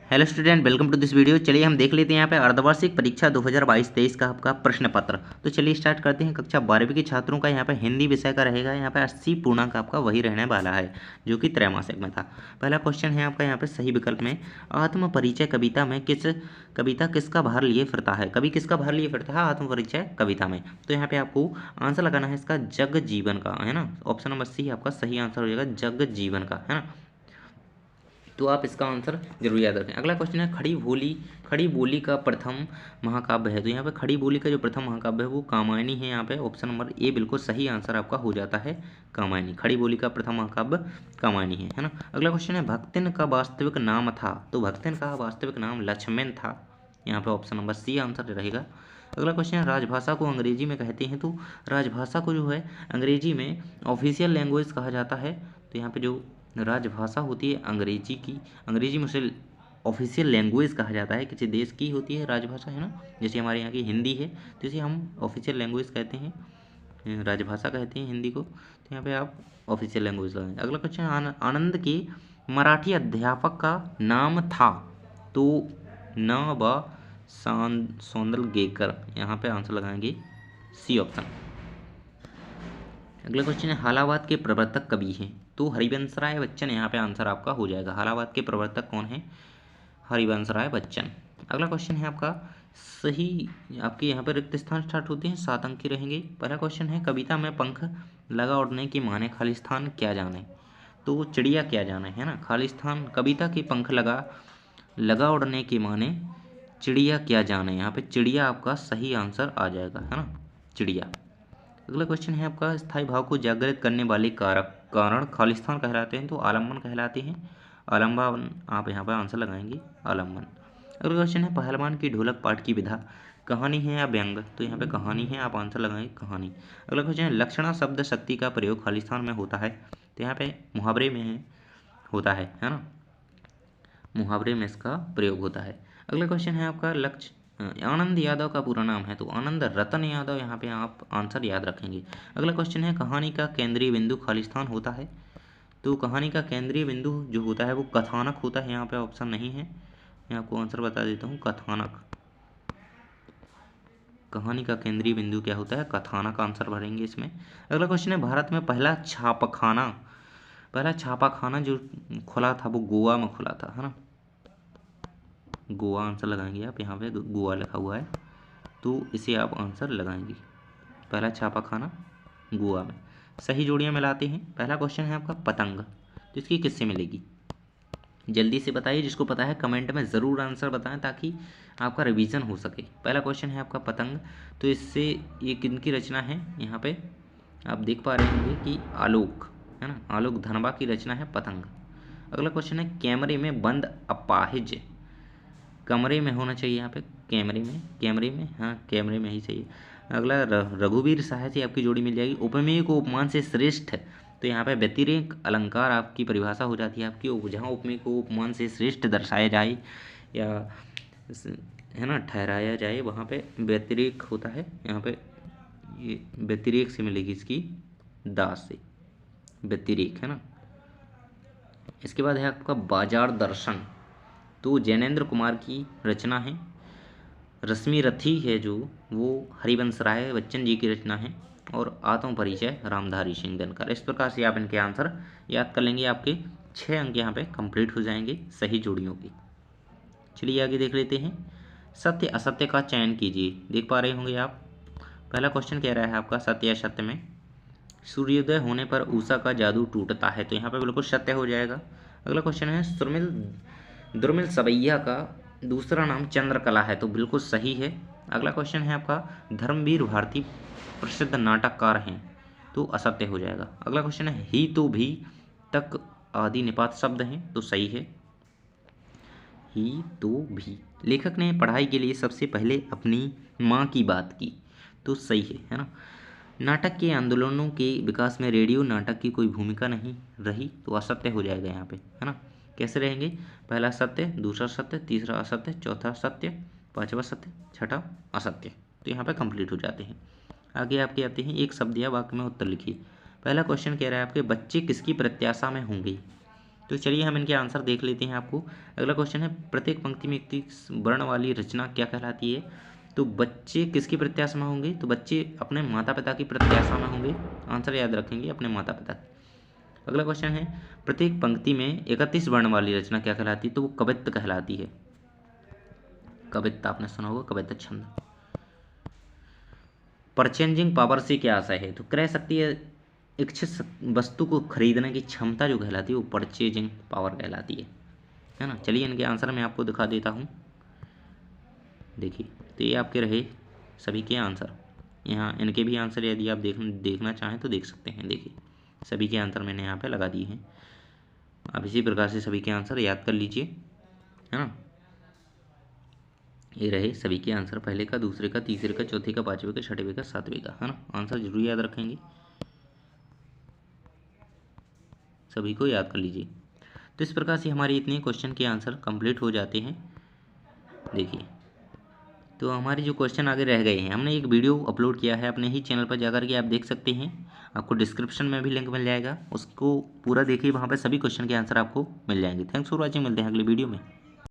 Hello student, welcome to this video. चलिए हम देख लेते हैं यहाँ पे अर्धवार्षिक परीक्षा 2022-23 का आपका प्रश्न पत्र। तो चलिए स्टार्ट करते हैं। कक्षा 12वीं के छात्रों का यहाँ पे हिंदी विषय का रहेगा। यहाँ पे 80 पूर्णांक आपका वही रहने वाला है जो कि त्रैमासिक में था। पहला क्वेश्चन है आपका यहाँ पे सही विकल्प में आत्म परिचय कविता में कविता किसका भार लिए फिरता है। कवि किसका भार लिए फिरता है आत्म परिचय कविता में। तो यहाँ पे आपको आंसर लगाना है इसका जग जीवन का, है ना। ऑप्शन नंबर सी आपका सही आंसर हो जाएगा, जग जीवन का, है ना। तो आप इसका आंसर जरूर याद रखें। अगला क्वेश्चन है खड़ी बोली का प्रथम महाकाव्य है। तो यहाँ पे खड़ी बोली का जो प्रथम महाकाव्य है वो कामायनी है। यहाँ पे ऑप्शन नंबर ए बिल्कुल सही आंसर आपका हो जाता है, कामायनी। खड़ी बोली का प्रथम महाकाव्य कामायनी है ना। अगला क्वेश्चन है भक्तिन का वास्तविक नाम था। तो भक्तिन का वास्तविक नाम लक्ष्मण था। यहाँ पे ऑप्शन नंबर सी आंसर रहेगा। अगला क्वेश्चन है राजभाषा को अंग्रेजी में कहते हैं। तो राजभाषा को जो है अंग्रेजी में ऑफिशियल लैंग्वेज कहा जाता है। तो यहाँ पे जो राजभाषा होती है अंग्रेजी की, अंग्रेजी में उसे ऑफिशियल लैंग्वेज कहा जाता है। किसी देश की होती है राजभाषा, है ना। जैसे हमारे यहाँ की हिंदी है तो इसे हम ऑफिशियल लैंग्वेज कहते हैं, राजभाषा कहते हैं हिंदी को। तो यहाँ पे आप ऑफिशियल लैंग्वेज लगाएंगे। अगला क्वेश्चन आनंद के मराठी अध्यापक का नाम था। तो न व सौंदलगेकर, यहाँ पे आंसर लगाएंगे सी ऑप्शन। अगला क्वेश्चन है हालावाद के प्रवर्तक कवि हैं। तो हरिवंश राय बच्चन, यहाँ पे आंसर आपका हो जाएगा। हालावाद के प्रवर्तक कौन है? हरिवंश राय बच्चन। अगला क्वेश्चन है आपका सही, आपके यहाँ पर रिक्त स्थान स्टार्ट होते हैं, 7 अंक के रहेंगे। पहला क्वेश्चन है कविता में पंख लगा उड़ने के माने खालिस्तान क्या जाने। तो चिड़िया क्या जाने, है ना। खालिस्तान कविता के पंख लगा उड़ने के माने चिड़िया क्या जाने। यहाँ पे चिड़िया आपका सही आंसर आ जाएगा, है ना, चिड़िया। अगला क्वेश्चन है आपका स्थायी भाव को जागृत करने वाले कारक कारण खालिस्तान कहलाते हैं। तो आलम्बन कहलाते हैं, आलम्बन आप यहाँ पर आंसर लगाएंगे आलम्बन। अगला क्वेश्चन है पहलवान की ढोलक पाठ की विधा कहानी है या व्यंग। तो यहाँ पे कहानी है, आप आंसर लगाएंगे कहानी। अगला क्वेश्चन है लक्षणा शब्द शक्ति का प्रयोग खालिस्तान में होता है। तो यहाँ पे मुहावरे में होता है ना, मुहावरे में इसका प्रयोग होता है। अगला क्वेश्चन है आपका लक्ष्य आनंद यादव का पूरा नाम है। तो आनंद रतन यादव, यहाँ पे आप आंसर याद रखेंगे। अगला क्वेश्चन है कहानी का केंद्रीय बिंदु खालिस्तान होता है। तो कहानी का केंद्रीय बिंदु जो होता है वो कथानक होता है। यहाँ पे ऑप्शन नहीं है, मैं आपको आंसर बता देता हूँ, कथानक। कहानी का केंद्रीय बिंदु क्या होता है? कथानक। आंसर भरेंगे इसमें। अगला क्वेश्चन है भारत में पहला छापाखाना जो खुला था वो गोवा में खुला था, है ना। गोवा आंसर लगाएंगे आप, यहाँ पे गोवा लिखा हुआ है तो इसे आप आंसर लगाएंगे। पहला छापाखाना गोवा में। सही जोड़ियाँ मिलाते हैं। पहला क्वेश्चन है आपका पतंग, तो इसकी किससे मिलेगी? जल्दी से बताइए, जिसको पता है कमेंट में ज़रूर आंसर बताएं ताकि आपका रिवीजन हो सके। पहला क्वेश्चन है आपका पतंग, तो इससे ये किनकी रचना है? यहाँ पे आप देख पा रहे होंगे कि आलोक, है ना, आलोक धनबा की रचना है पतंग। अगला क्वेश्चन है कैमरे में बंद अपाहिज, कमरे में होना चाहिए यहाँ पे, कैमरे में, हाँ कैमरे में ही चाहिए। अगला रघुवीर सहाय से आपकी जोड़ी मिल जाएगी। उपमेय को उपमान से श्रेष्ठ, तो यहाँ पे व्यतिरेक अलंकार आपकी परिभाषा हो जाती है आपकी। जहाँ उपमेय को उपमान से श्रेष्ठ दर्शाया जाए या है ना ठहराया जाए, वहाँ पे व्यतिरेक होता है। यहाँ पे ये व्यतिरेक से मिलेगी इसकी, दास से व्यतिरेक, है ना। इसके बाद है आपका बाजार दर्शन, तो जैनेन्द्र कुमार की रचना है। रश्मि रथी है जो, वो हरिवंश राय बच्चन जी की रचना है। और आत्म परिचय रामधारी सिंह दिनकर। इस प्रकार से आप इनके आंसर याद कर लेंगे। आपके 6 अंक यहाँ पे कंप्लीट हो जाएंगे सही जोड़ियों के। चलिए आगे देख लेते हैं। सत्य असत्य का चयन कीजिए। देख पा रहे होंगे आप, पहला क्वेश्चन कह रहा है आपका सत्य असत्य में सूर्योदय होने पर उषा का जादू टूटता है। तो यहाँ पे बिल्कुल सत्य हो जाएगा। अगला क्वेश्चन है दुर्मिल सवैया का दूसरा नाम चंद्रकला है। तो बिल्कुल सही है। अगला क्वेश्चन है आपका धर्मवीर भारती प्रसिद्ध नाटककार हैं। तो असत्य हो जाएगा। अगला क्वेश्चन है ही तो भी तक आदि निपात शब्द हैं। तो सही है, ही तो भी। लेखक ने पढ़ाई के लिए सबसे पहले अपनी माँ की बात की। तो सही है ना। नाटक के आंदोलनों के विकास में रेडियो नाटक की कोई भूमिका नहीं रही। तो असत्य हो जाएगा यहाँ पे, है ना। कैसे रहेंगे? पहला सत्य, दूसरा सत्य, तीसरा असत्य, चौथा सत्य, पांचवा सत्य, छठा असत्य। तो यहाँ पे कंप्लीट हो जाते हैं। आगे आपके आते हैं एक शब्द या वाक्य में उत्तर लिखिए। पहला क्वेश्चन कह रहा है आपके बच्चे किसकी प्रत्याशा में होंगे। तो चलिए हम इनके आंसर देख लेते हैं आपको। अगला क्वेश्चन है, प्रत्येक पंक्ति में एक वर्ण वाली रचना क्या कहलाती है? तो बच्चे किसकी प्रत्याशा में होंगे? तो बच्चे अपने माता पिता की प्रत्याशा में होंगे। आंसर याद रखेंगे, अपने माता पिता। अगला क्वेश्चन है, प्रत्येक पंक्ति में 31 वर्ण वाली रचना क्या कहलाती है? तो वो कवित्त कहलाती है। कवित्त आपने सुना होगा, कवित्त छंद। परचेंजिंग पावर से क्या आशय है? तो क्रय शक्ति है, इच्छित वस्तु को खरीदने की क्षमता जो कहलाती है वो परचेजिंग पावर कहलाती है ना। चलिए इनके आंसर मैं आपको दिखा देता हूँ। देखिए, तो ये आपके रहे सभी के आंसर। यहाँ इनके भी आंसर यदि आप देखना चाहें तो देख सकते हैं। देखिए, सभी के आंसर मैंने यहाँ पे लगा दिए हैं। आप इसी प्रकार से सभी के आंसर याद कर लीजिए, है ना। ये रहे सभी के आंसर, पहले का, दूसरे का, तीसरे का, चौथे का, पाँचवें का, छठवें का, सातवें का, है ना। आंसर जरूर याद रखेंगे, सभी को याद कर लीजिए। तो इस प्रकार से हमारे इतने क्वेश्चन के आंसर कंप्लीट हो जाते हैं। देखिए, तो हमारे जो क्वेश्चन आगे रह गए हैं, हमने एक वीडियो अपलोड किया है अपने ही चैनल पर, जाकर के आप देख सकते हैं। आपको डिस्क्रिप्शन में भी लिंक मिल जाएगा, उसको पूरा देखिए, वहाँ पर सभी क्वेश्चन के आंसर आपको मिल जाएंगे। थैंक्स फॉर वॉचिंग, मिलते हैं अगली वीडियो में।